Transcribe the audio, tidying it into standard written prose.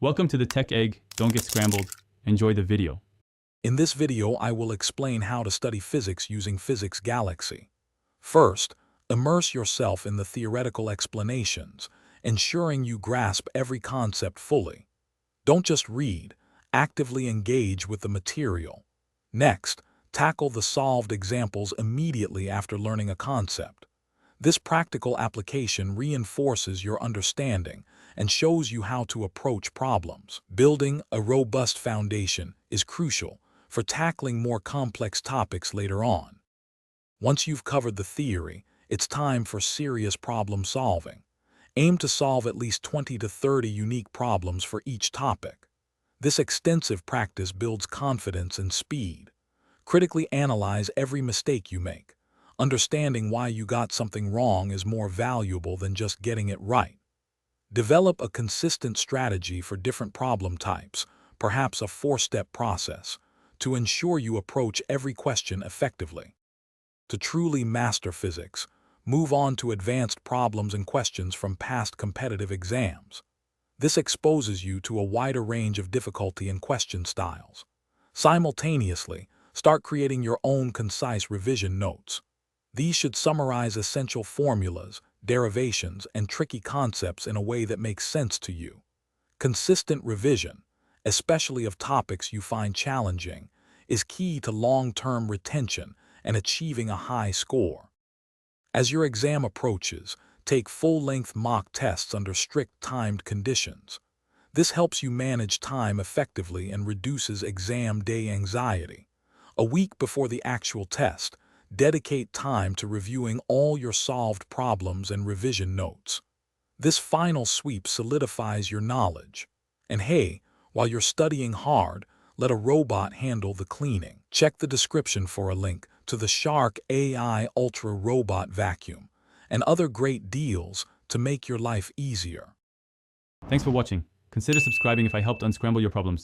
Welcome to the Tech Egg. Don't get scrambled. Enjoy the video. In this video, I will explain how to study physics using Physics Galaxy. First, immerse yourself in the theoretical explanations, ensuring you grasp every concept fully. Don't just read, actively engage with the material. Next, tackle the solved examples immediately after learning a concept. This practical application reinforces your understanding and shows you how to approach problems. Building a robust foundation is crucial for tackling more complex topics later on. Once you've covered the theory, it's time for serious problem solving. Aim to solve at least 20 to 30 unique problems for each topic. This extensive practice builds confidence and speed. Critically analyze every mistake you make. Understanding why you got something wrong is more valuable than just getting it right. Develop a consistent strategy for different problem types, perhaps a 4-step process, to ensure you approach every question effectively. To truly master physics, move on to advanced problems and questions from past competitive exams. This exposes you to a wider range of difficulty and question styles. Simultaneously, start creating your own concise revision notes. These should summarize essential formulas, derivations, and tricky concepts in a way that makes sense to you. Consistent revision, especially of topics you find challenging, is key to long-term retention and achieving a high score. As your exam approaches, take full-length mock tests under strict timed conditions. This helps you manage time effectively and reduces exam day anxiety. A week before the actual test, dedicate time to reviewing all your solved problems and revision notes. This final sweep solidifies your knowledge. And hey, while you're studying hard, let a robot handle the cleaning. Check the description for a link to the Shark AI Ultra Robot Vacuum and other great deals to make your life easier. Thanks for watching. Consider subscribing if I helped unscramble your problems.